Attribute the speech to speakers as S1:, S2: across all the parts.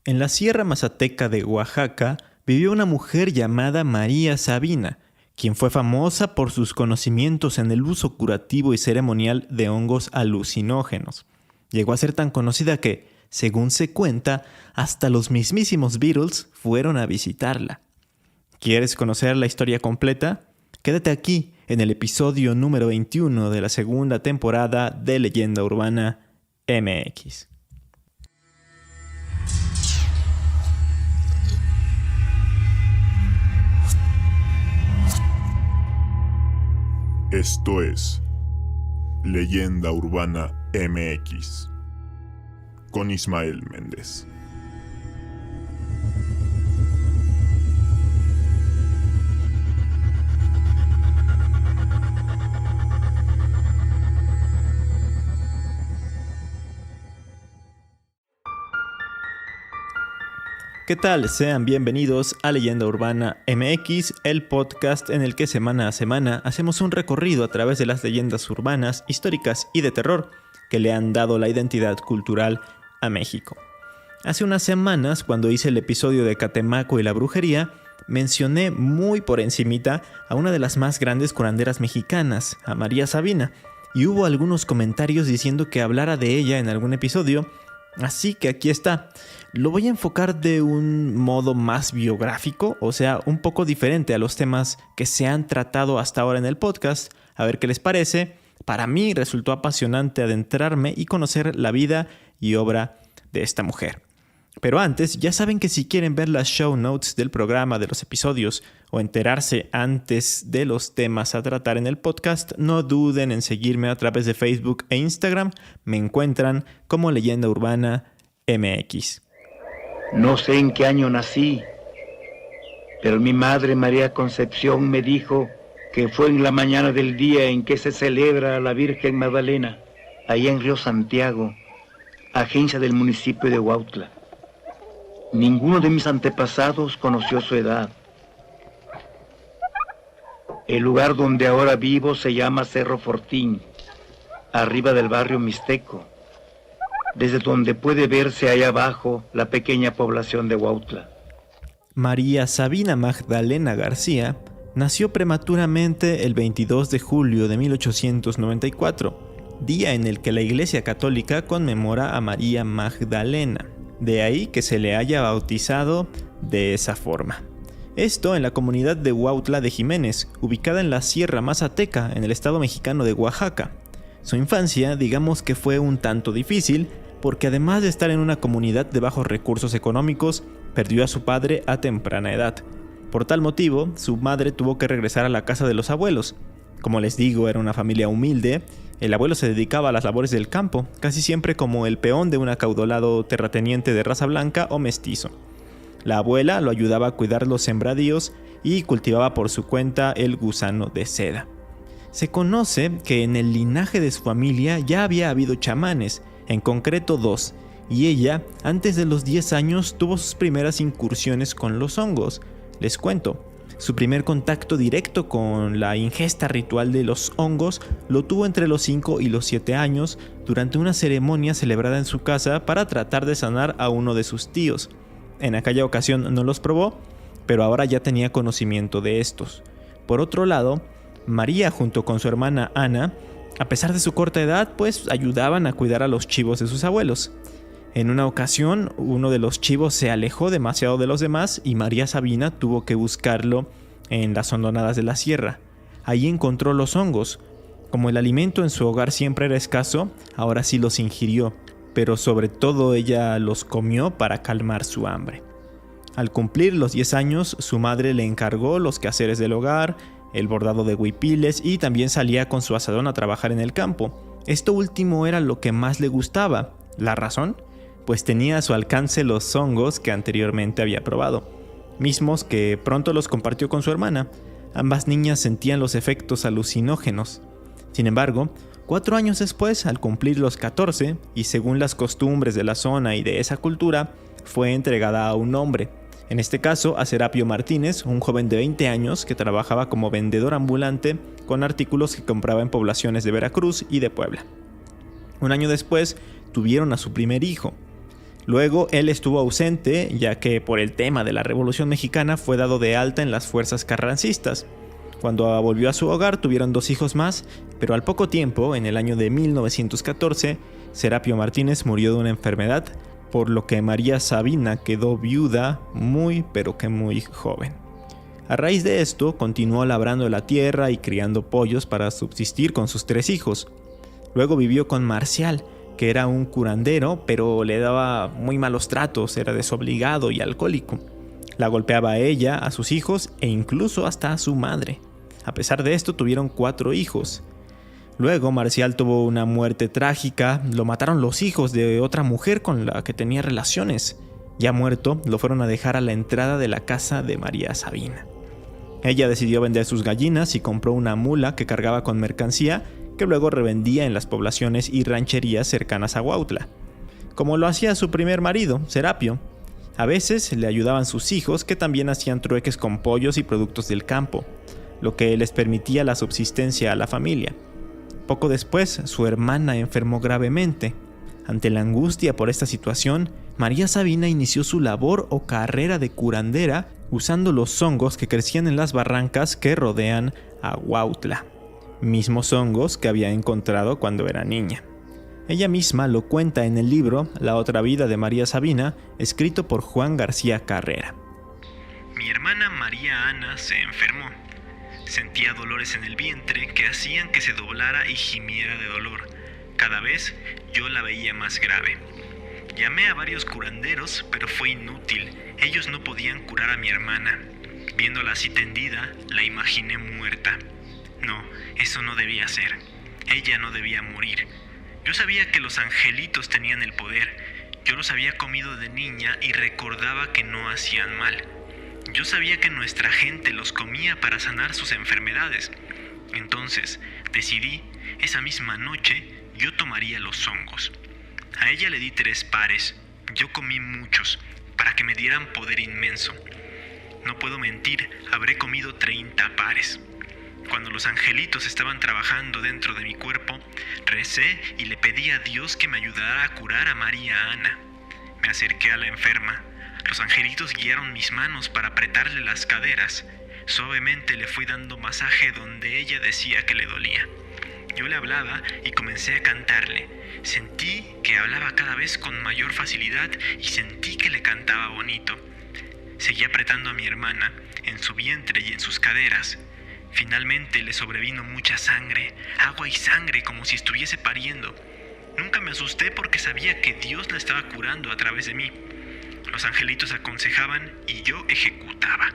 S1: En la Sierra Mazateca de Oaxaca vivió una mujer llamada María Sabina, quien fue famosa por sus conocimientos en el uso curativo y ceremonial de hongos alucinógenos. Llegó a ser tan conocida que, según se cuenta, hasta los mismísimos Beatles fueron a visitarla. ¿Quieres conocer la historia completa? Quédate aquí en el episodio número 21 de la segunda temporada de Leyenda Urbana MX.
S2: Esto es Leyenda Urbana MX con Ismael Méndez.
S1: ¿Qué tal? Sean bienvenidos a Leyenda Urbana MX, el podcast en el que semana a semana hacemos un recorrido a través de las leyendas urbanas, históricas y de terror que le han dado la identidad cultural a México. Hace unas semanas, cuando hice el episodio de Catemaco y la brujería, mencioné muy por encimita a una de las más grandes curanderas mexicanas, a María Sabina, y hubo algunos comentarios diciendo que hablara de ella en algún episodio. Así que aquí está. Lo voy a enfocar de un modo más biográfico, o sea, un poco diferente a los temas que se han tratado hasta ahora en el podcast. A ver qué les parece. Para mí resultó apasionante adentrarme y conocer la vida y obra de esta mujer. Pero antes, ya saben que si quieren ver las show notes del programa, de los episodios, o enterarse antes de los temas a tratar en el podcast, no duden en seguirme a través de Facebook e Instagram. Me encuentran como Leyenda Urbana MX.
S3: No sé en qué año nací, pero mi madre María Concepción me dijo que fue en la mañana del día en que se celebra a la Virgen Magdalena, allá en Río Santiago, agencia del municipio de Huautla. Ninguno de mis antepasados conoció su edad. El lugar donde ahora vivo se llama Cerro Fortín, arriba del barrio Mixteco, desde donde puede verse allá abajo la pequeña población de Huautla.
S1: María Sabina Magdalena García nació prematuramente el 22 de julio de 1894, día en el que la Iglesia Católica conmemora a María Magdalena. De ahí que se le haya bautizado de esa forma. Esto en la comunidad de Huautla de Jiménez, ubicada en la Sierra Mazateca, en el estado mexicano de Oaxaca. Su infancia, digamos que fue un tanto difícil, porque además de estar en una comunidad de bajos recursos económicos, perdió a su padre a temprana edad. Por tal motivo, su madre tuvo que regresar a la casa de los abuelos. Como les digo, era una familia humilde. El abuelo se dedicaba a las labores del campo, casi siempre como el peón de un acaudalado terrateniente de raza blanca o mestizo. La abuela lo ayudaba a cuidar los sembradíos y cultivaba por su cuenta el gusano de seda. Se conoce que en el linaje de su familia ya había habido chamanes, en concreto 2, y ella, antes de los 10 años, tuvo sus primeras incursiones con los hongos. Les cuento. Su primer contacto directo con la ingesta ritual de los hongos lo tuvo entre los 5 y los 7 años durante una ceremonia celebrada en su casa para tratar de sanar a uno de sus tíos. En aquella ocasión no los probó, pero ahora ya tenía conocimiento de estos. Por otro lado, María junto con su hermana Ana, a pesar de su corta edad, pues ayudaban a cuidar a los chivos de sus abuelos. En una ocasión, uno de los chivos se alejó demasiado de los demás y María Sabina tuvo que buscarlo en las hondonadas de la sierra. Allí encontró los hongos. Como el alimento en su hogar siempre era escaso, ahora sí los ingirió, pero sobre todo ella los comió para calmar su hambre. Al cumplir los 10 años, su madre le encargó los quehaceres del hogar, el bordado de huipiles y también salía con su azadón a trabajar en el campo. Esto último era lo que más le gustaba. ¿La razón? Pues tenía a su alcance los hongos que anteriormente había probado, mismos que pronto los compartió con su hermana. Ambas niñas sentían los efectos alucinógenos. Sin embargo, 4 años después, al cumplir los 14, y según las costumbres de la zona y de esa cultura, fue entregada a un hombre. En este caso, a Serapio Martínez, un joven de 20 años que trabajaba como vendedor ambulante con artículos que compraba en poblaciones de Veracruz y de Puebla. Un año después, tuvieron a su primer hijo. Luego él estuvo ausente, ya que por el tema de la Revolución Mexicana fue dado de alta en las fuerzas carrancistas. Cuando volvió a su hogar tuvieron 2 hijos más, pero al poco tiempo, en el año de 1914, Serapio Martínez murió de una enfermedad, por lo que María Sabina quedó viuda muy joven. A raíz de esto, continuó labrando la tierra y criando pollos para subsistir con sus 3 hijos. Luego vivió con Marcial, que era un curandero, pero le daba muy malos tratos, era desobligado y alcohólico. La golpeaba a ella, a sus hijos e incluso hasta a su madre. A pesar de esto, tuvieron 4 hijos. Luego, Marcial tuvo una muerte trágica, lo mataron los hijos de otra mujer con la que tenía relaciones. Ya muerto, lo fueron a dejar a la entrada de la casa de María Sabina. Ella decidió vender sus gallinas y compró una mula que cargaba con mercancía que luego revendía en las poblaciones y rancherías cercanas a Huautla, como lo hacía su primer marido, Serapio. A veces le ayudaban sus hijos, que también hacían trueques con pollos y productos del campo, lo que les permitía la subsistencia a la familia. Poco después, su hermana enfermó gravemente. Ante la angustia por esta situación, María Sabina inició su labor o carrera de curandera usando los hongos que crecían en las barrancas que rodean a Huautla, mismos hongos que había encontrado cuando era niña. Ella misma lo cuenta en el libro La otra vida de María Sabina, escrito por Juan García Carrera.
S4: Mi hermana María Ana se enfermó. Sentía dolores en el vientre que hacían que se doblara y gimiera de dolor. Cada vez yo la veía más grave. Llamé a varios curanderos, pero fue inútil. Ellos no podían curar a mi hermana. Viéndola así tendida, la imaginé muerta. No, eso no debía ser. Ella no debía morir. Yo sabía que los angelitos tenían el poder. Yo los había comido de niña y recordaba que no hacían mal. Yo sabía que nuestra gente los comía para sanar sus enfermedades. Entonces, decidí, esa misma noche, yo tomaría los hongos. A ella le di 3 pares. Yo comí muchos, para que me dieran poder inmenso. No puedo mentir, habré comido 30 pares. Cuando los angelitos estaban trabajando dentro de mi cuerpo, recé y le pedí a Dios que me ayudara a curar a María Ana. Me acerqué a la enferma. Los angelitos guiaron mis manos para apretarle las caderas. Suavemente le fui dando masaje donde ella decía que le dolía. Yo le hablaba y comencé a cantarle. Sentí que hablaba cada vez con mayor facilidad y sentí que le cantaba bonito. Seguí apretando a mi hermana en su vientre y en sus caderas. Finalmente le sobrevino mucha sangre, agua y sangre como si estuviese pariendo. Nunca me asusté porque sabía que Dios la estaba curando a través de mí. Los angelitos aconsejaban y yo ejecutaba.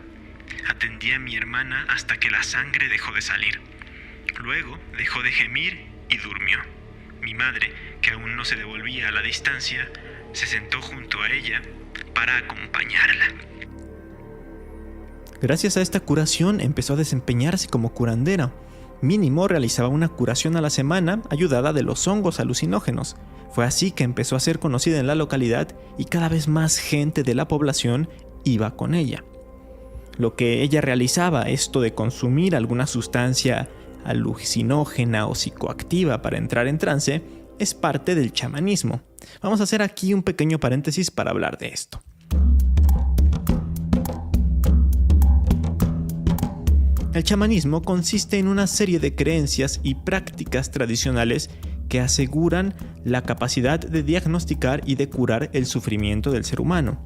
S4: Atendí a mi hermana hasta que la sangre dejó de salir. Luego dejó de gemir y durmió. Mi madre, que aún no se devolvía a la distancia, se sentó junto a ella para acompañarla.
S1: Gracias a esta curación empezó a desempeñarse como curandera. Mínimo realizaba una curación a la semana ayudada de los hongos alucinógenos. Fue así que empezó a ser conocida en la localidad y cada vez más gente de la población iba con ella. Lo que ella realizaba, esto de consumir alguna sustancia alucinógena o psicoactiva para entrar en trance, es parte del chamanismo. Vamos a hacer aquí un pequeño paréntesis para hablar de esto. El chamanismo consiste en una serie de creencias y prácticas tradicionales que aseguran la capacidad de diagnosticar y de curar el sufrimiento del ser humano.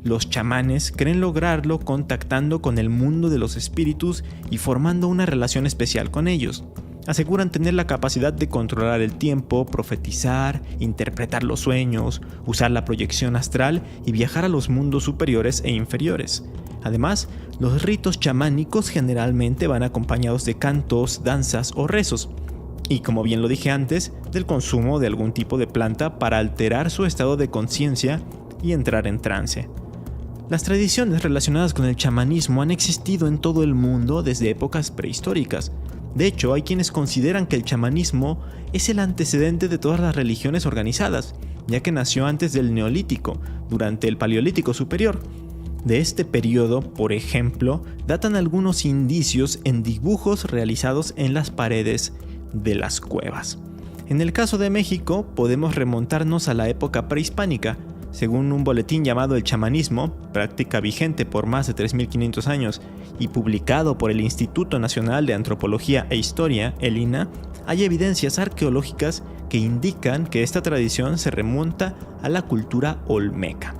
S1: Los chamanes creen lograrlo contactando con el mundo de los espíritus y formando una relación especial con ellos. Aseguran tener la capacidad de controlar el tiempo, profetizar, interpretar los sueños, usar la proyección astral y viajar a los mundos superiores e inferiores. Además, los ritos chamánicos generalmente van acompañados de cantos, danzas o rezos. Y como bien lo dije antes, del consumo de algún tipo de planta para alterar su estado de conciencia y entrar en trance. Las tradiciones relacionadas con el chamanismo han existido en todo el mundo desde épocas prehistóricas. De hecho, hay quienes consideran que el chamanismo es el antecedente de todas las religiones organizadas, ya que nació antes del Neolítico, durante el Paleolítico Superior. De este periodo, por ejemplo, datan algunos indicios en dibujos realizados en las paredes de las cuevas. En el caso de México, podemos remontarnos a la época prehispánica, Según un boletín llamado El Chamanismo, práctica vigente por más de 3.500 años y publicado por el Instituto Nacional de Antropología e Historia, el INAH, hay evidencias arqueológicas que indican que esta tradición se remonta a la cultura olmeca.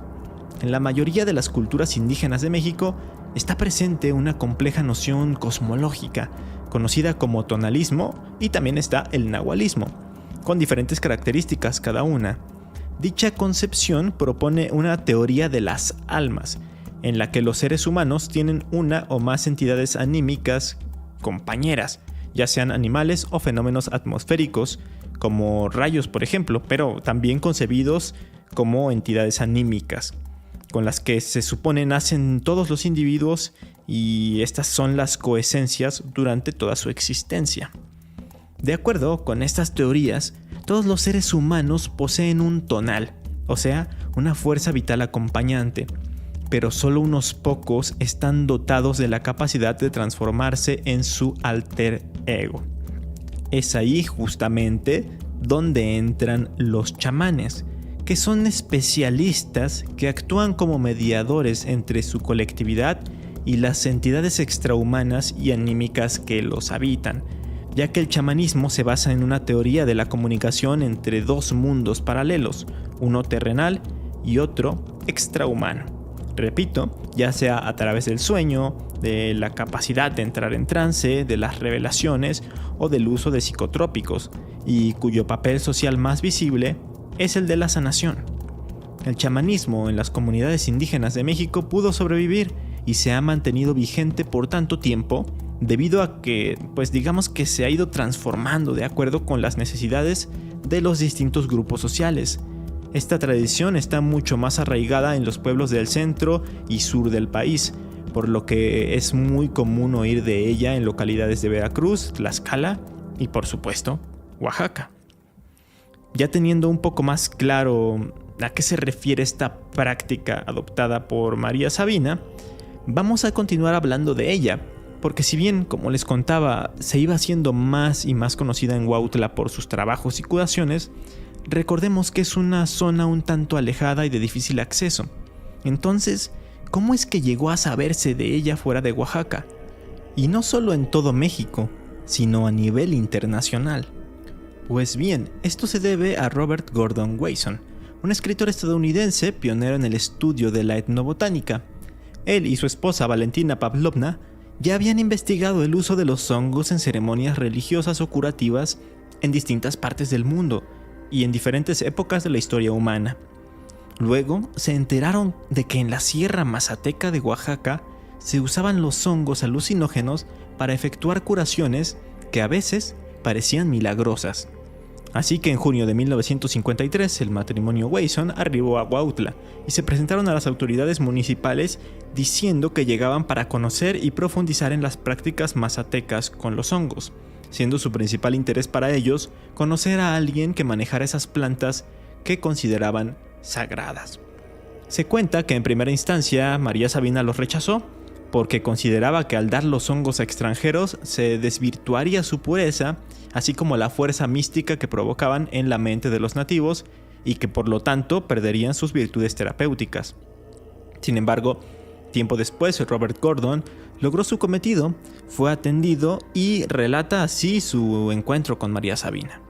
S1: En la mayoría de las culturas indígenas de México está presente una compleja noción cosmológica, conocida como tonalismo, y también está el nahualismo, con diferentes características cada una. Dicha concepción propone una teoría de las almas, en la que los seres humanos tienen una o más entidades anímicas compañeras, ya sean animales o fenómenos atmosféricos, como rayos por ejemplo, pero también concebidos como entidades anímicas, con las que se supone nacen todos los individuos, y estas son las coesencias durante toda su existencia. De acuerdo con estas teorías, todos los seres humanos poseen un tonal, o sea, una fuerza vital acompañante, pero solo unos pocos están dotados de la capacidad de transformarse en su alter ego. Es ahí justamente donde entran los chamanes, que son especialistas que actúan como mediadores entre su colectividad y las entidades extrahumanas y anímicas que los habitan, ya que el chamanismo se basa en una teoría de la comunicación entre dos mundos paralelos, uno terrenal y otro extrahumano. Repito, ya sea a través del sueño, de la capacidad de entrar en trance, de las revelaciones o del uso de psicotrópicos, y cuyo papel social más visible es el de la sanación. El chamanismo en las comunidades indígenas de México pudo sobrevivir y se ha mantenido vigente por tanto tiempo debido a que, digamos que se ha ido transformando de acuerdo con las necesidades de los distintos grupos sociales. Esta tradición está mucho más arraigada en los pueblos del centro y sur del país, por lo que es muy común oír de ella en localidades de Veracruz, Tlaxcala y, por supuesto, Oaxaca. Ya teniendo un poco más claro a qué se refiere esta práctica adoptada por María Sabina, vamos a continuar hablando de ella, porque si bien, como les contaba, se iba haciendo más y más conocida en Huautla por sus trabajos y curaciones, recordemos que es una zona un tanto alejada y de difícil acceso. Entonces, ¿cómo es que llegó a saberse de ella fuera de Oaxaca? Y no solo en todo México, sino a nivel internacional. Pues bien, esto se debe a Robert Gordon Wasson, un escritor estadounidense pionero en el estudio de la etnobotánica. Él y su esposa Valentina Pavlovna ya habían investigado el uso de los hongos en ceremonias religiosas o curativas en distintas partes del mundo y en diferentes épocas de la historia humana. Luego se enteraron de que en la Sierra Mazateca de Oaxaca se usaban los hongos alucinógenos para efectuar curaciones que a veces parecían milagrosas. Así que en junio de 1953 el matrimonio Wasson arribó a Huautla y se presentaron a las autoridades municipales diciendo que llegaban para conocer y profundizar en las prácticas mazatecas con los hongos, siendo su principal interés para ellos conocer a alguien que manejara esas plantas que consideraban sagradas. Se cuenta que en primera instancia María Sabina los rechazó porque consideraba que al dar los hongos a extranjeros se desvirtuaría su pureza, así como la fuerza mística que provocaban en la mente de los nativos y que por lo tanto perderían sus virtudes terapéuticas. Sin embargo, tiempo después Robert Gordon logró su cometido, fue atendido y relata así su encuentro con María Sabina.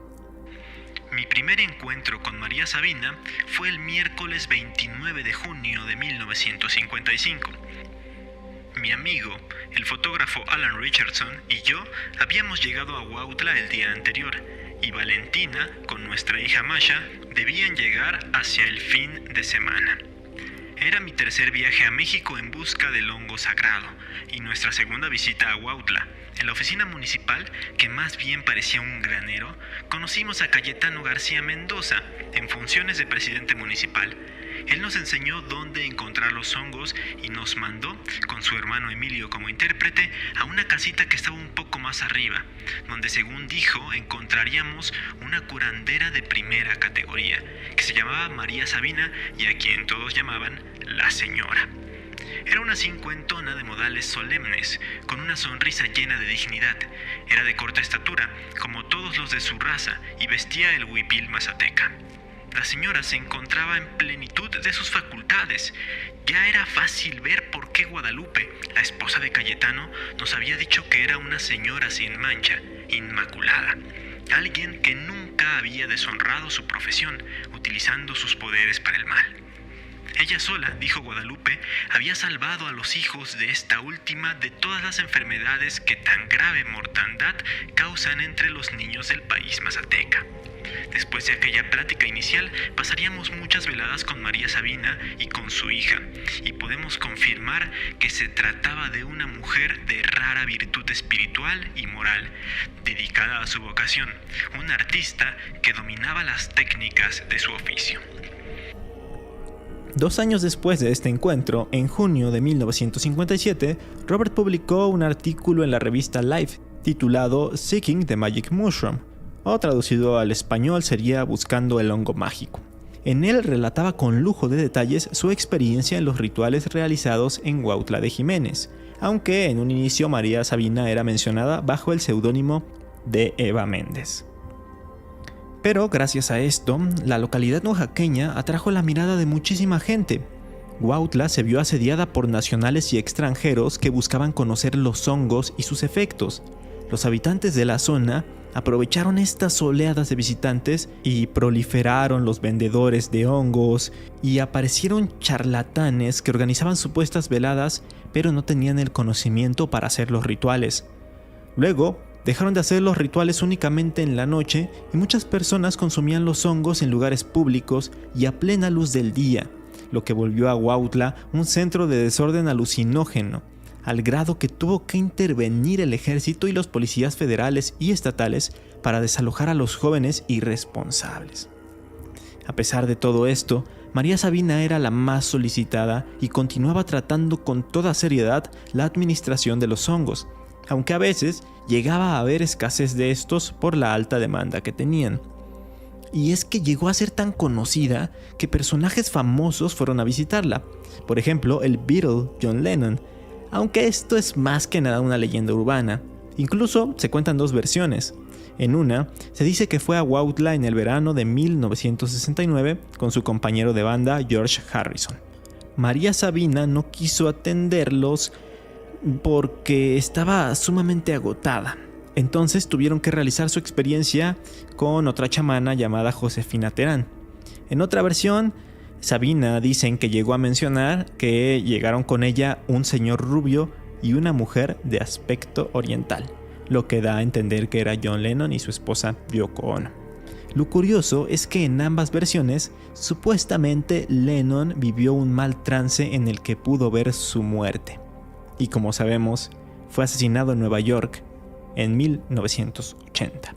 S4: Mi primer encuentro con María Sabina fue el miércoles 29 de junio de 1955. Mi amigo, el fotógrafo Alan Richardson y yo habíamos llegado a Huautla el día anterior y Valentina, con nuestra hija Masha, debían llegar hacia el fin de semana. Era mi tercer viaje a México en busca del hongo sagrado y nuestra segunda visita a Huautla. En la oficina municipal, que más bien parecía un granero, conocimos a Cayetano García Mendoza, en funciones de presidente municipal. Él nos enseñó dónde encontrar los hongos y nos mandó, con su hermano Emilio como intérprete, a una casita que estaba un poco más arriba, donde según dijo encontraríamos una curandera de primera categoría, que se llamaba María Sabina y a quien todos llamaban la señora. Era una cincuentona de modales solemnes, con una sonrisa llena de dignidad. Era de corta estatura, como todos los de su raza, y vestía el huipil mazateca. La señora se encontraba en plenitud de sus facultades. Ya era fácil ver por qué Guadalupe, la esposa de Cayetano, nos había dicho que era una señora sin mancha, inmaculada. Alguien que nunca había deshonrado su profesión, utilizando sus poderes para el mal. Ella sola, dijo Guadalupe, había salvado a los hijos de esta última de todas las enfermedades que tan grave mortandad causan entre los niños del país mazateca. Después de aquella plática inicial, pasaríamos muchas veladas con María Sabina y con su hija, y podemos confirmar que se trataba de una mujer de rara virtud espiritual y moral, dedicada a su vocación, una artista que dominaba las técnicas de su oficio.
S1: 2 años después de este encuentro, en junio de 1957, Robert publicó un artículo en la revista Life titulado Seeking the Magic Mushroom, o traducido al español sería Buscando el hongo mágico. En él relataba con lujo de detalles su experiencia en los rituales realizados en Huautla de Jiménez, aunque en un inicio María Sabina era mencionada bajo el seudónimo de Eva Méndez. Pero gracias a esto, la localidad oaxaqueña atrajo la mirada de muchísima gente. Huautla se vio asediada por nacionales y extranjeros que buscaban conocer los hongos y sus efectos. Los habitantes de la zona aprovecharon estas oleadas de visitantes y proliferaron los vendedores de hongos y aparecieron charlatanes que organizaban supuestas veladas pero no tenían el conocimiento para hacer los rituales. Luego, dejaron de hacer los rituales únicamente en la noche y muchas personas consumían los hongos en lugares públicos y a plena luz del día, lo que volvió a Huautla un centro de desorden alucinógeno, al grado que tuvo que intervenir el ejército y los policías federales y estatales para desalojar a los jóvenes irresponsables. A pesar de todo esto, María Sabina era la más solicitada y continuaba tratando con toda seriedad la administración de los hongos, aunque a veces llegaba a haber escasez de estos por la alta demanda que tenían. Y es que llegó a ser tan conocida que personajes famosos fueron a visitarla. Por ejemplo, el Beatle John Lennon, aunque esto es más que nada una leyenda urbana. Incluso se cuentan 2 versiones. En una, se dice que fue a Huautla en el verano de 1969 con su compañero de banda George Harrison. María Sabina no quiso atenderlos porque estaba sumamente agotada. Entonces tuvieron que realizar su experiencia con otra chamana llamada Josefina Terán. En otra versión, Sabina dicen que llegó a mencionar que llegaron con ella un señor rubio y una mujer de aspecto oriental, lo que da a entender que era John Lennon y su esposa Yoko Ono. Lo curioso es que en ambas versiones, supuestamente Lennon vivió un mal trance en el que pudo ver su muerte. Y como sabemos, fue asesinado en Nueva York en 1980.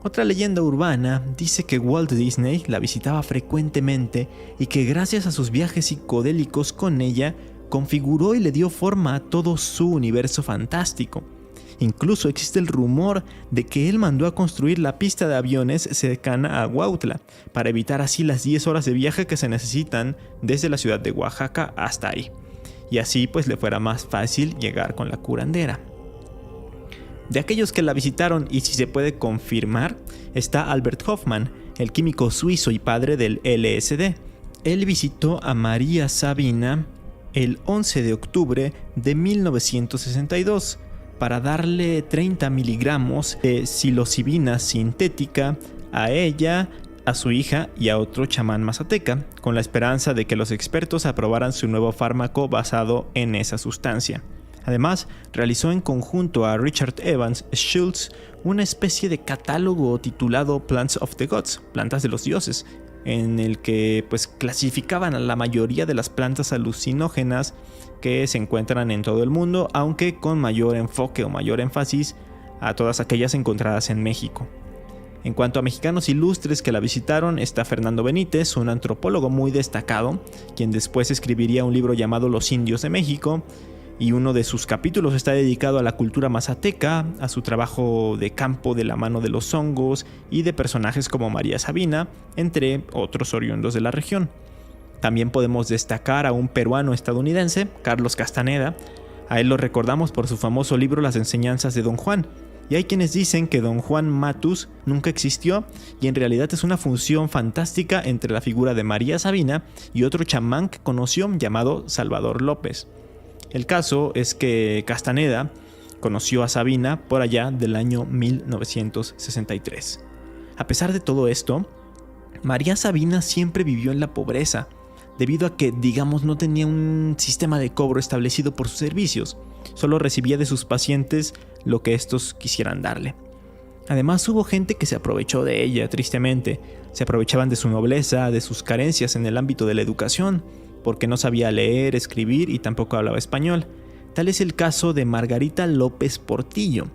S1: Otra leyenda urbana dice que Walt Disney la visitaba frecuentemente y que gracias a sus viajes psicodélicos con ella, configuró y le dio forma a todo su universo fantástico. Incluso existe el rumor de que él mandó a construir la pista de aviones cercana a Huautla, para evitar así las 10 horas de viaje que se necesitan desde la ciudad de Oaxaca hasta ahí. Y así pues le fuera más fácil llegar con la curandera. De aquellos que la visitaron y si se puede confirmar, está Albert Hoffman, el químico suizo y padre del LSD. Él visitó a María Sabina el 11 de octubre de 1962 para darle 30 miligramos de psilocibina sintética a ella, a su hija y a otro chamán mazateca, con la esperanza de que los expertos aprobaran su nuevo fármaco basado en esa sustancia. Además, realizó en conjunto a Richard Evans Schultz una especie de catálogo titulado Plants of the Gods, plantas de los dioses, en el que pues clasificaban a la mayoría de las plantas alucinógenas que se encuentran en todo el mundo, aunque con mayor enfoque o mayor énfasis a todas aquellas encontradas en México. En cuanto a mexicanos ilustres que la visitaron, está Fernando Benítez, un antropólogo muy destacado, quien después escribiría un libro llamado Los Indios de México, y uno de sus capítulos está dedicado a la cultura mazateca, a su trabajo de campo de la mano de los hongos y de personajes como María Sabina, entre otros oriundos de la región. También podemos destacar a un peruano estadounidense, Carlos Castaneda. A él lo recordamos por su famoso libro Las enseñanzas de Don Juan, Y hay quienes dicen que Don Juan Matus nunca existió y en realidad es una función fantástica entre la figura de María Sabina y otro chamán que conoció llamado Salvador López. El caso es que Castaneda conoció a Sabina por allá del año 1963. A pesar de todo esto, María Sabina siempre vivió en la pobreza, debido a que, digamos, no tenía un sistema de cobro establecido por sus servicios. Solo recibía de sus pacientes lo que estos quisieran darle. Además, hubo gente que se aprovechó de ella, tristemente. Se aprovechaban de su nobleza, de sus carencias en el ámbito de la educación, porque no sabía leer, escribir y tampoco hablaba español. Tal es el caso de Margarita López Portillo,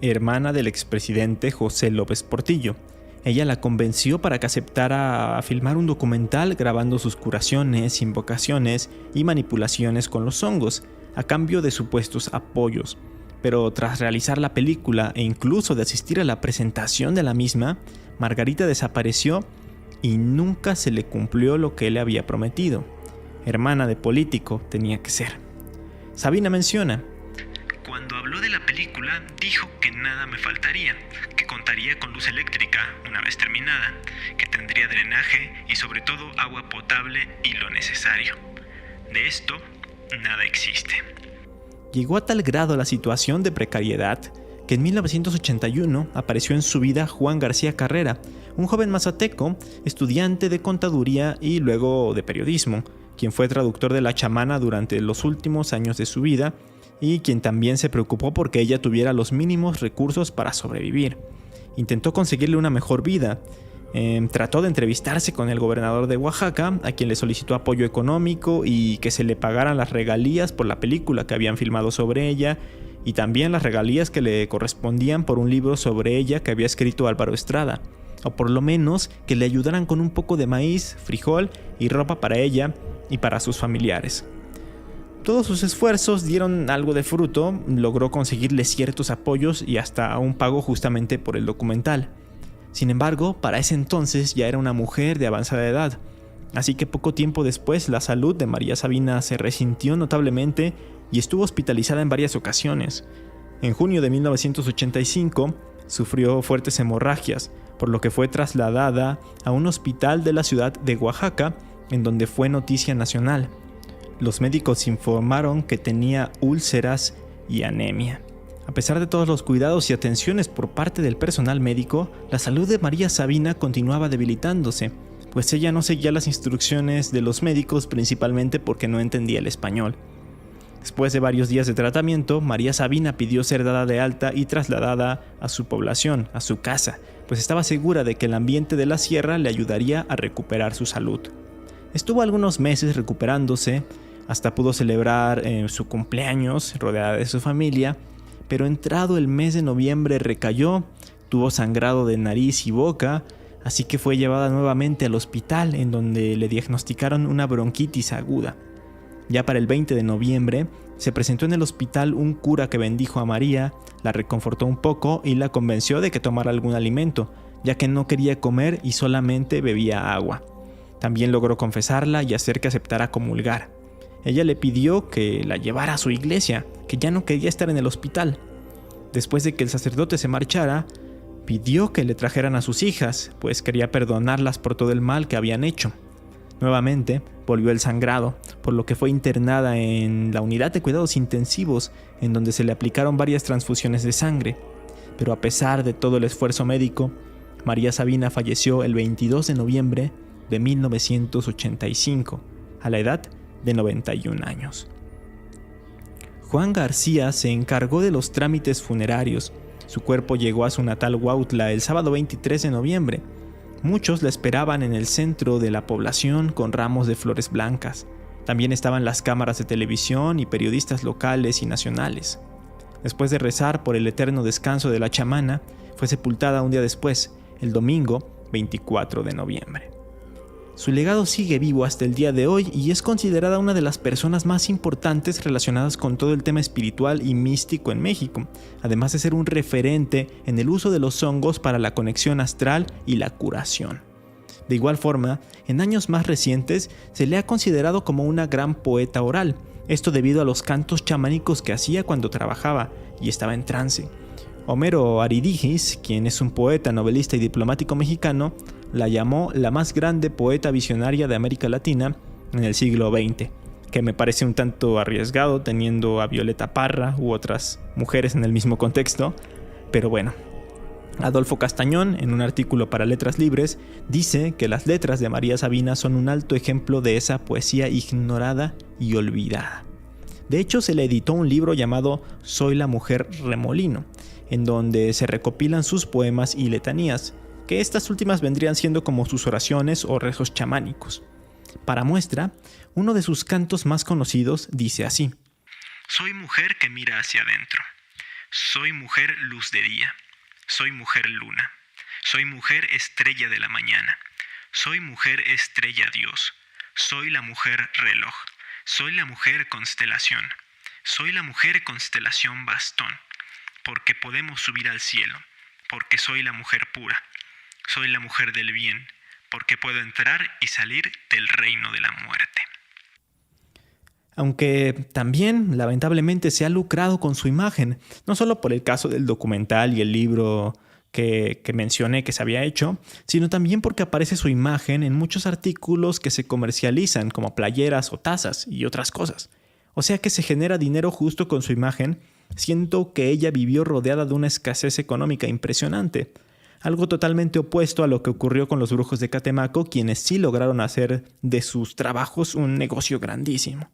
S1: hermana del expresidente José López Portillo. Ella la convenció para que aceptara filmar un documental grabando sus curaciones, invocaciones y manipulaciones con los hongos, a cambio de supuestos apoyos. Pero tras realizar la película e incluso de asistir a la presentación de la misma, Margarita desapareció y nunca se le cumplió lo que él le había prometido. Hermana de político tenía que ser. Sabina menciona:
S4: cuando habló de la película, dijo que nada me faltaría, que contaría con luz eléctrica una vez terminada, que tendría drenaje y sobre todo agua potable y lo necesario. De esto, nada existe.
S1: Llegó a tal grado la situación de precariedad que en 1981 apareció en su vida Juan García Carrera, un joven mazateco, estudiante de contaduría y luego de periodismo, quien fue traductor de la chamana durante los últimos años de su vida y quien también se preocupó porque ella tuviera los mínimos recursos para sobrevivir. Intentó conseguirle una mejor vida. Trató de entrevistarse con el gobernador de Oaxaca, a quien le solicitó apoyo económico y que se le pagaran las regalías por la película que habían filmado sobre ella, y también las regalías que le correspondían por un libro sobre ella que había escrito Álvaro Estrada, o por lo menos que le ayudaran con un poco de maíz, frijol y ropa para ella y para sus familiares. Todos sus esfuerzos dieron algo de fruto, logró conseguirle ciertos apoyos y hasta un pago justamente por el documental. Sin embargo, para ese entonces ya era una mujer de avanzada edad, así que poco tiempo después la salud de María Sabina se resintió notablemente y estuvo hospitalizada en varias ocasiones. En junio de 1985 sufrió fuertes hemorragias, por lo que fue trasladada a un hospital de la ciudad de Oaxaca, en donde fue noticia nacional. Los médicos informaron que tenía úlceras y anemia. A pesar de todos los cuidados y atenciones por parte del personal médico, la salud de María Sabina continuaba debilitándose, pues ella no seguía las instrucciones de los médicos, principalmente porque no entendía el español. Después de varios días de tratamiento, María Sabina pidió ser dada de alta y trasladada a su población, a su casa, pues estaba segura de que el ambiente de la sierra le ayudaría a recuperar su salud. Estuvo algunos meses recuperándose, hasta pudo celebrar su cumpleaños rodeada de su familia, pero entrado el mes de noviembre recayó, tuvo sangrado de nariz y boca, así que fue llevada nuevamente al hospital, en donde le diagnosticaron una bronquitis aguda. Ya para el 20 de noviembre se presentó en el hospital un cura que bendijo a María, la reconfortó un poco y la convenció de que tomara algún alimento, ya que no quería comer y solamente bebía agua. También logró confesarla y hacer que aceptara comulgar. Ella le pidió que la llevara a su iglesia, que ya no quería estar en el hospital. Después de que el sacerdote se marchara, pidió que le trajeran a sus hijas, pues quería perdonarlas por todo el mal que habían hecho. Nuevamente volvió el sangrado, por lo que fue internada en la unidad de cuidados intensivos, en donde se le aplicaron varias transfusiones de sangre. Pero a pesar de todo el esfuerzo médico, María Sabina falleció el 22 de noviembre de 1985, a la edad de 91 años. Juan García se encargó de los trámites funerarios. Su cuerpo llegó a su natal Huautla el sábado 23 de noviembre. Muchos la esperaban en el centro de la población con ramos de flores blancas. También estaban las cámaras de televisión y periodistas locales y nacionales. Después de rezar por el eterno descanso de la chamana, fue sepultada un día después, el domingo 24 de noviembre. Su legado sigue vivo hasta el día de hoy y es considerada una de las personas más importantes relacionadas con todo el tema espiritual y místico en México, además de ser un referente en el uso de los hongos para la conexión astral y la curación. De igual forma, en años más recientes se le ha considerado como una gran poeta oral, esto debido a los cantos chamánicos que hacía cuando trabajaba y estaba en trance. Homero Aridijis, quien es un poeta, novelista y diplomático mexicano, la llamó la más grande poeta visionaria de América Latina en el siglo XX, que me parece un tanto arriesgado teniendo a Violeta Parra u otras mujeres en el mismo contexto, pero bueno. Adolfo Castañón, en un artículo para Letras Libres, dice que las letras de María Sabina son un alto ejemplo de esa poesía ignorada y olvidada. De hecho, se le editó un libro llamado Soy la mujer remolino, en donde se recopilan sus poemas y letanías, que estas últimas vendrían siendo como sus oraciones o rezos chamánicos. Para muestra, uno de sus cantos más conocidos dice así:
S4: Soy mujer que mira hacia adentro. Soy mujer luz de día. Soy mujer luna. Soy mujer estrella de la mañana. Soy mujer estrella Dios. Soy la mujer reloj. Soy la mujer constelación. Soy la mujer constelación bastón. Porque podemos subir al cielo. Porque soy la mujer pura. Soy la mujer del bien. Porque puedo entrar y salir del reino de la muerte.
S1: Aunque también, lamentablemente, se ha lucrado con su imagen, no solo por el caso del documental y el libro que mencioné que se había hecho, sino también porque aparece su imagen en muchos artículos que se comercializan, como playeras o tazas y otras cosas. O sea que se genera dinero justo con su imagen, siendo que ella vivió rodeada de una escasez económica impresionante. Algo totalmente opuesto a lo que ocurrió con los brujos de Catemaco, quienes sí lograron hacer de sus trabajos un negocio grandísimo.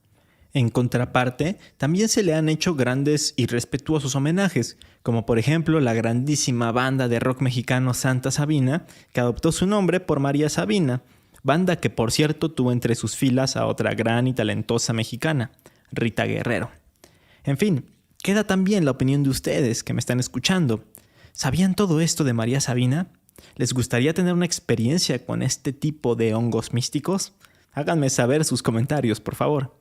S1: En contraparte, también se le han hecho grandes y respetuosos homenajes, como por ejemplo la grandísima banda de rock mexicano Santa Sabina, que adoptó su nombre por María Sabina, banda que por cierto tuvo entre sus filas a otra gran y talentosa mexicana, Rita Guerrero. En fin, queda también la opinión de ustedes que me están escuchando. ¿Sabían todo esto de María Sabina? ¿Les gustaría tener una experiencia con este tipo de hongos místicos? Háganme saber sus comentarios, por favor.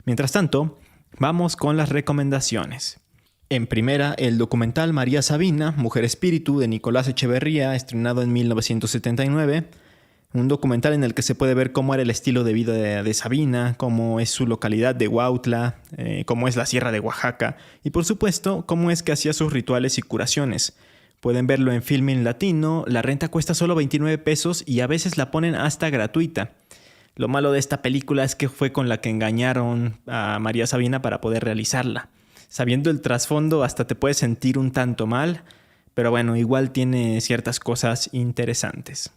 S1: Mientras tanto, vamos con las recomendaciones. En primera, el documental María Sabina, Mujer Espíritu, de Nicolás Echeverría, estrenado en 1979. Un documental en el que se puede ver cómo era el estilo de vida de Sabina, cómo es su localidad de Huautla, cómo es la Sierra de Oaxaca y, por supuesto, cómo es que hacía sus rituales y curaciones. Pueden verlo en Filmin Latino, la renta cuesta solo 29 pesos y a veces la ponen hasta gratuita. Lo malo de esta película es que fue con la que engañaron a María Sabina para poder realizarla. Sabiendo el trasfondo hasta te puedes sentir un tanto mal, pero bueno, igual tiene ciertas cosas interesantes.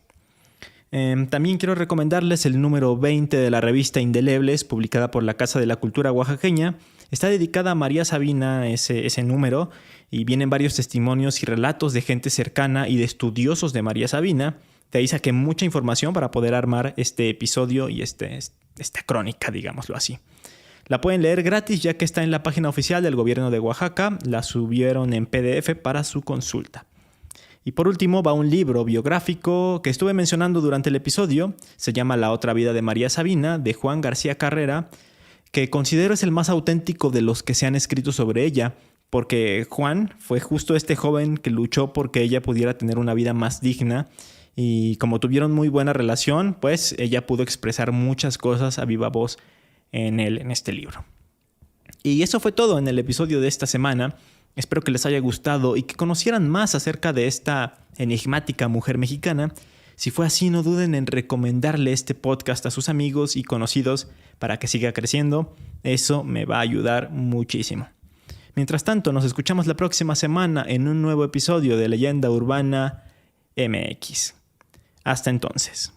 S1: También quiero recomendarles el número 20 de la revista Indelebles, publicada por la Casa de la Cultura Oaxaqueña. Está dedicada a María Sabina ese número, y vienen varios testimonios y relatos de gente cercana y de estudiosos de María Sabina. De ahí saqué mucha información para poder armar este episodio y esta crónica, digámoslo así. La pueden leer gratis ya que está en la página oficial del gobierno de Oaxaca. La subieron en PDF para su consulta. Y por último va un libro biográfico que estuve mencionando durante el episodio. Se llama La otra vida de María Sabina, de Juan García Carrera, que considero es el más auténtico de los que se han escrito sobre ella, porque Juan fue justo este joven que luchó porque ella pudiera tener una vida más digna. Y como tuvieron muy buena relación, pues ella pudo expresar muchas cosas a viva voz en este libro. Y eso fue todo en el episodio de esta semana. Espero que les haya gustado y que conocieran más acerca de esta enigmática mujer mexicana. Si fue así, no duden en recomendarle este podcast a sus amigos y conocidos para que siga creciendo. Eso me va a ayudar muchísimo. Mientras tanto, nos escuchamos la próxima semana en un nuevo episodio de Leyenda Urbana MX. Hasta entonces.